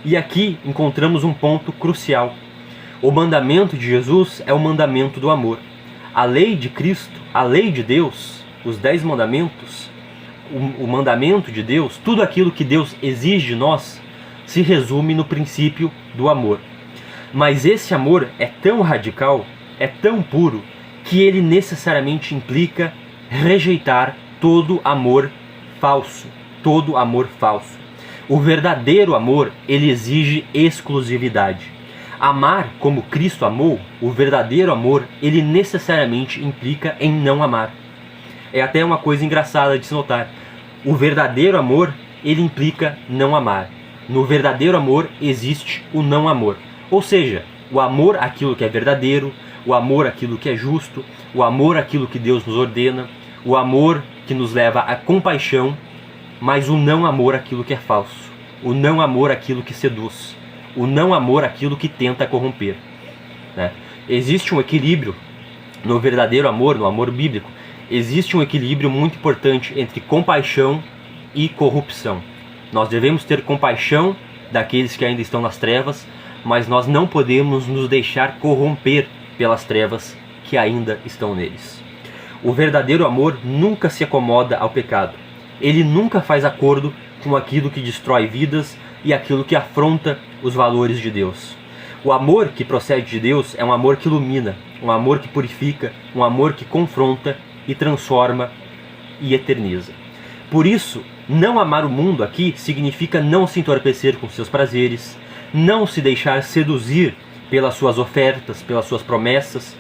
E aqui encontramos um ponto crucial. O mandamento de Jesus é o mandamento do amor. A lei de Cristo, a lei de Deus, os 10 mandamentos, o mandamento de Deus, tudo aquilo que Deus exige de nós, se resume no princípio do amor. Mas esse amor é tão radical, é tão puro, que ele necessariamente implica rejeitar todo amor falso. Todo amor falso. O verdadeiro amor, ele exige exclusividade. Amar como Cristo amou, o verdadeiro amor, ele necessariamente implica em não amar. É até uma coisa engraçada de se notar. O verdadeiro amor, ele implica não amar. No verdadeiro amor existe o não amor. Ou seja, o amor àquilo que é verdadeiro, o amor àquilo que é justo, o amor àquilo que Deus nos ordena, o amor que nos leva à compaixão, mas o não amor àquilo que é falso, o não amor àquilo que seduz, o não amor àquilo que tenta corromper, né? Existe um equilíbrio no verdadeiro amor, no amor bíblico, existe um equilíbrio muito importante entre compaixão e corrupção. Nós devemos ter compaixão daqueles que ainda estão nas trevas, mas nós não podemos nos deixar corromper pelas trevas que ainda estão neles. O verdadeiro amor nunca se acomoda ao pecado. Ele nunca faz acordo com aquilo que destrói vidas e aquilo que afronta os valores de Deus. O amor que procede de Deus é um amor que ilumina, um amor que purifica, um amor que confronta e transforma e eterniza. Por isso, não amar o mundo aqui significa não se entorpecer com seus prazeres, não se deixar seduzir pelas suas ofertas, pelas suas promessas,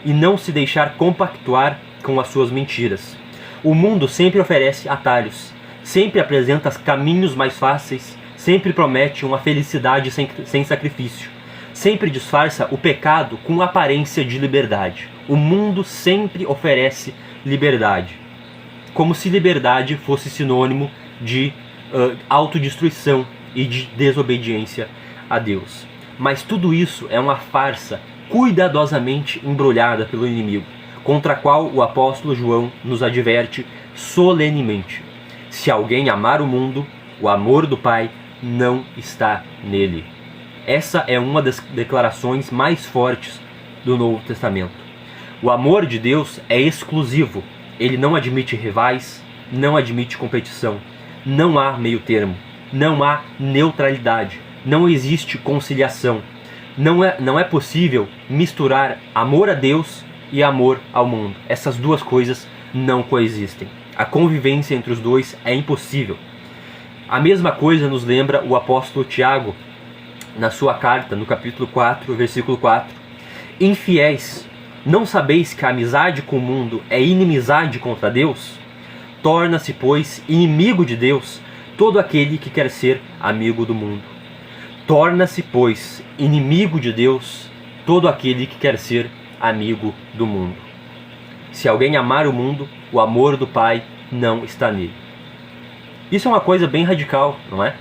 e não se deixar compactuar com as suas mentiras. O mundo sempre oferece atalhos, sempre apresenta caminhos mais fáceis, sempre promete uma felicidade sem sacrifício, sempre disfarça o pecado com aparência de liberdade. O mundo sempre oferece liberdade, como se liberdade fosse sinônimo de autodestruição e de desobediência a Deus. Mas tudo isso é uma farsa cuidadosamente embrulhada pelo inimigo, contra a qual o apóstolo João nos adverte solenemente. Se alguém amar o mundo, o amor do Pai não está nele. Essa é uma das declarações mais fortes do Novo Testamento. O amor de Deus é exclusivo. Ele não admite rivais, não admite competição. Não há meio termo, não há neutralidade, não existe conciliação. Não é possível misturar amor a Deus e amor ao mundo. Essas duas coisas não coexistem. A convivência entre os dois é impossível. A mesma coisa nos lembra o apóstolo Tiago, na sua carta, no capítulo 4, versículo 4. Infiéis, não sabeis que a amizade com o mundo é inimizade contra Deus? Torna-se, pois, inimigo de Deus todo aquele que quer ser amigo do mundo. Torna-se, pois, inimigo de Deus todo aquele que quer ser amigo do mundo. Se alguém amar o mundo, o amor do Pai não está nele. Isso é uma coisa bem radical, não é?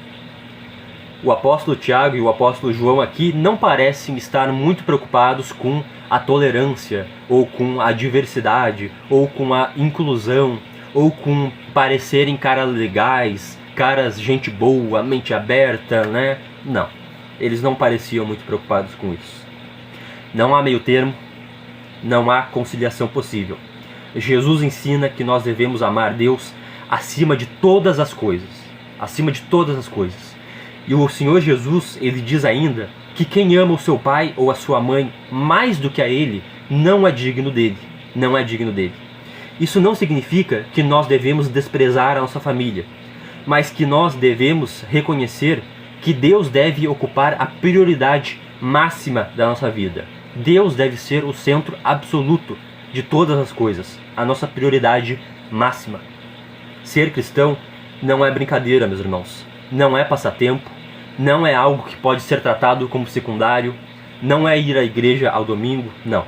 O apóstolo Tiago e o apóstolo João aqui não parecem estar muito preocupados com a tolerância, ou com a diversidade, ou com a inclusão, ou com parecerem caras legais, caras gente boa, mente aberta, né? Não, eles não pareciam muito preocupados com isso. Não há meio termo, não há conciliação possível. Jesus ensina que nós devemos amar Deus acima de todas as coisas. Acima de todas as coisas. E o Senhor Jesus, ele diz ainda que quem ama o seu pai ou a sua mãe mais do que a ele, não é digno dele. Não é digno dele. Isso não significa que nós devemos desprezar a nossa família, mas que nós devemos reconhecer que Deus deve ocupar a prioridade máxima da nossa vida. Deus deve ser o centro absoluto de todas as coisas, a nossa prioridade máxima. Ser cristão não é brincadeira, meus irmãos. Não é passatempo, não é algo que pode ser tratado como secundário, não é ir à igreja ao domingo, não.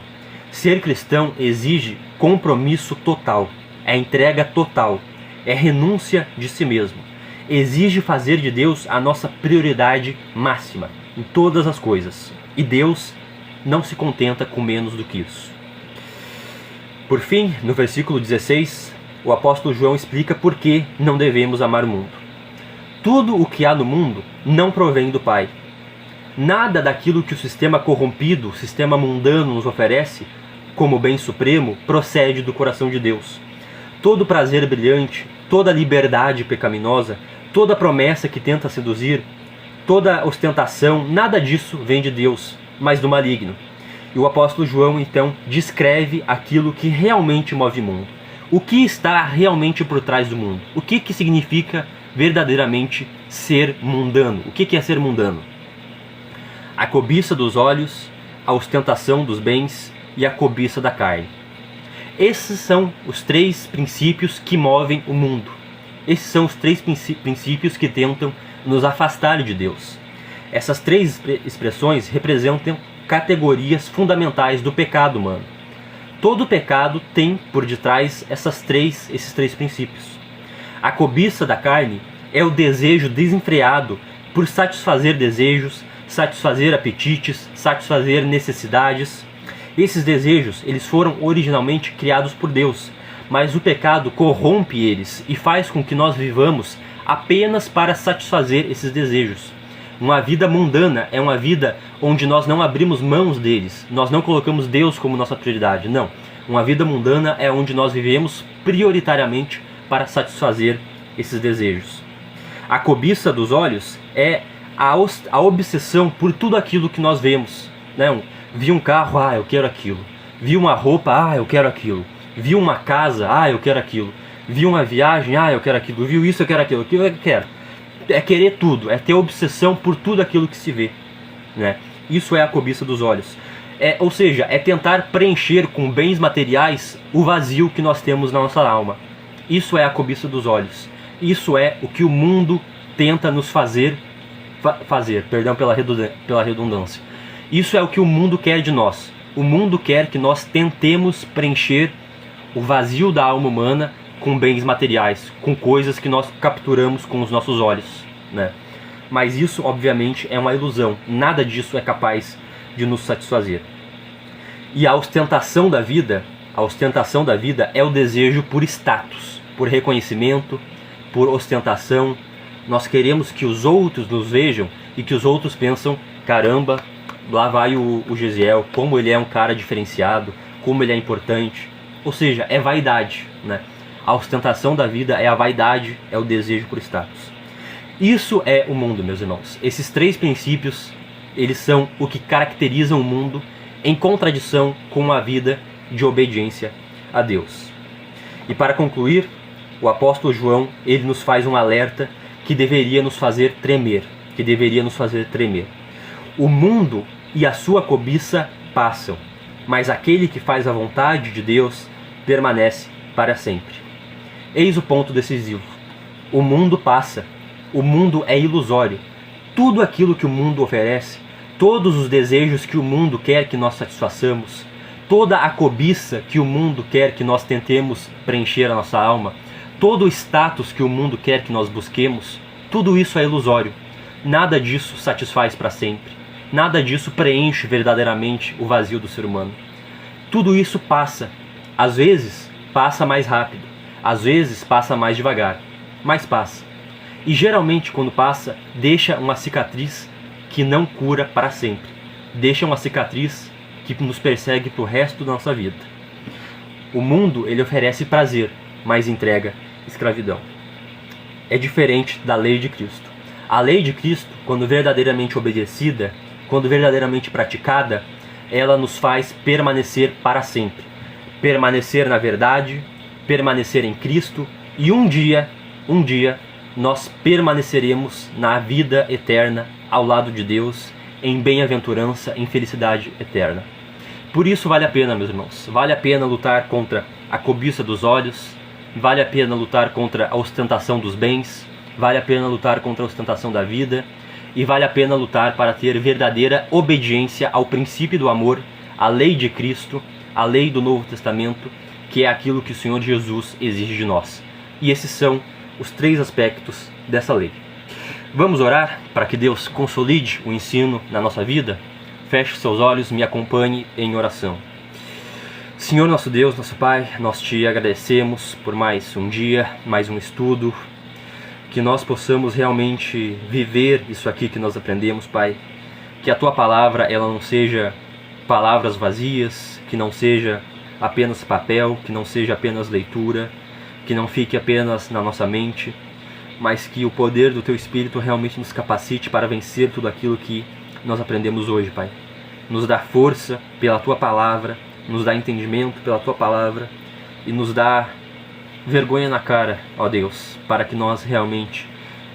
Ser cristão exige compromisso total, é entrega total, é renúncia de si mesmo. Exige fazer de Deus a nossa prioridade máxima em todas as coisas. E Deus não se contenta com menos do que isso. Por fim, no versículo 16, o apóstolo João explica por que não devemos amar o mundo. Tudo o que há no mundo não provém do Pai. Nada daquilo que o sistema corrompido, o sistema mundano nos oferece, como bem supremo, procede do coração de Deus. Todo prazer brilhante, toda liberdade pecaminosa, toda promessa que tenta seduzir, toda ostentação, nada disso vem de Deus, mas do maligno. E o apóstolo João, então, descreve aquilo que realmente move o mundo. O que está realmente por trás do mundo? O que significa verdadeiramente ser mundano? O que é ser mundano? A cobiça dos olhos, a ostentação dos bens e a cobiça da carne. Esses são os três princípios que movem o mundo. Esses são os três princípios que tentam nos afastar de Deus. Essas três expressões representam categorias fundamentais do pecado humano. Todo pecado tem por detrás esses três princípios. A cobiça da carne é o desejo desenfreado por satisfazer desejos, satisfazer apetites, satisfazer necessidades. Esses desejos, eles foram originalmente criados por Deus, mas o pecado corrompe eles e faz com que nós vivamos apenas para satisfazer esses desejos. Uma vida mundana é uma vida onde nós não abrimos mãos deles, nós não colocamos Deus como nossa prioridade, não. Uma vida mundana é onde nós vivemos prioritariamente para satisfazer esses desejos. A cobiça dos olhos é a obsessão por tudo aquilo que nós vemos, né? Vi um carro, eu quero aquilo. Vi uma roupa, eu quero aquilo. Vi uma casa, eu quero aquilo. Vi uma viagem, eu quero aquilo. Vi isso, eu quero aquilo. Aquilo eu quero. É querer tudo, é ter obsessão por tudo aquilo que se vê, né? Isso é a cobiça dos olhos. Ou seja, é tentar preencher com bens materiais o vazio que nós temos na nossa alma. Isso é a cobiça dos olhos. Isso é o que o mundo tenta nos fazer, perdão pela redundância. Isso é o que o mundo quer de nós. O mundo quer que nós tentemos preencher o vazio da alma humana com bens materiais, com coisas que nós capturamos com os nossos olhos, né? Mas isso, obviamente, é uma ilusão. Nada disso é capaz de nos satisfazer. E a ostentação da vida é o desejo por status, por reconhecimento, por ostentação. Nós queremos que os outros nos vejam e que os outros pensam, caramba, lá vai o Gesiel, como ele é um cara diferenciado, como ele é importante. Ou seja, é vaidade, né? A ostentação da vida é a vaidade, é o desejo por status. Isso é o mundo, meus irmãos. Esses três princípios, eles são o que caracterizam o mundo em contradição com a vida de obediência a Deus. E para concluir, o apóstolo João, ele nos faz um alerta que deveria nos fazer tremer, O mundo e a sua cobiça passam, mas aquele que faz a vontade de Deus permanece para sempre. Eis o ponto decisivo. O mundo passa. O mundo é ilusório. Tudo aquilo que o mundo oferece, todos os desejos que o mundo quer que nós satisfaçamos, toda a cobiça que o mundo quer que nós tentemos preencher a nossa alma, todo o status que o mundo quer que nós busquemos, tudo isso é ilusório. Nada disso satisfaz para sempre. Nada disso preenche verdadeiramente o vazio do ser humano. Tudo isso passa. Às vezes passa mais rápido, às vezes passa mais devagar, mas passa. E geralmente quando passa, deixa uma cicatriz que não cura para sempre. Deixa uma cicatriz que nos persegue para o resto da nossa vida. O mundo, ele oferece prazer, mas entrega escravidão. É diferente da lei de Cristo. A lei de Cristo, quando verdadeiramente obedecida, quando verdadeiramente praticada, ela nos faz permanecer para sempre. Permanecer na verdade, permanecer em Cristo, e um dia, nós permaneceremos na vida eterna, ao lado de Deus, em bem-aventurança, em felicidade eterna. Por isso vale a pena, meus irmãos, vale a pena lutar contra a cobiça dos olhos, vale a pena lutar contra a ostentação dos bens, vale a pena lutar contra a ostentação da vida, e vale a pena lutar para ter verdadeira obediência ao princípio do amor, à lei de Cristo, à lei do Novo Testamento, que é aquilo que o Senhor Jesus exige de nós. E esses são os 3 aspectos dessa lei. Vamos orar para que Deus consolide o ensino na nossa vida? Feche seus olhos, me acompanhe em oração. Senhor nosso Deus, nosso Pai, nós te agradecemos por mais um dia, mais um estudo, que nós possamos realmente viver isso aqui que nós aprendemos, Pai. Que a Tua palavra ela não seja palavras vazias, que não seja apenas papel, que não seja apenas leitura, que não fique apenas na nossa mente, mas que o poder do Teu Espírito realmente nos capacite para vencer tudo aquilo que nós aprendemos hoje, Pai. Nos dá força pela Tua palavra, nos dá entendimento pela Tua palavra e nos dá vergonha na cara, ó Deus, para que nós realmente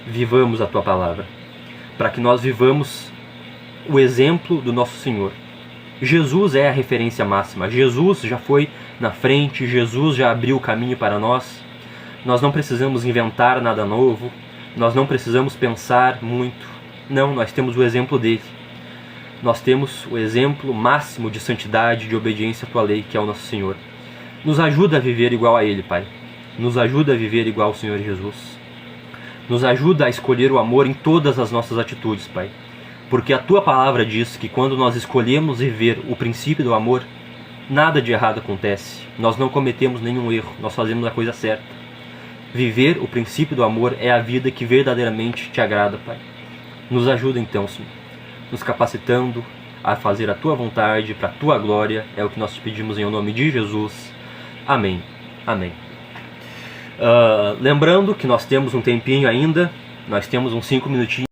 vivamos a Tua palavra, para que nós vivamos o exemplo do nosso Senhor. Jesus é a referência máxima, Jesus já foi na frente, Jesus já abriu o caminho para nós. Nós não precisamos inventar nada novo, nós não precisamos pensar muito, não, nós temos o exemplo dele. Nós temos o exemplo máximo de santidade, de obediência à Tua lei, que é o nosso Senhor. Nos ajuda a viver igual a Ele, Pai. Nos ajuda a viver igual ao Senhor Jesus. Nos ajuda a escolher o amor em todas as nossas atitudes, Pai. Porque a Tua palavra diz que quando nós escolhemos viver o princípio do amor, nada de errado acontece. Nós não cometemos nenhum erro, nós fazemos a coisa certa. Viver o princípio do amor é a vida que verdadeiramente Te agrada, Pai. Nos ajuda então, Senhor, nos capacitando a fazer a Tua vontade, para a Tua glória, é o que nós te pedimos em nome de Jesus. Amém. Amém. Lembrando que nós temos um tempinho ainda, nós temos uns 5 minutinhos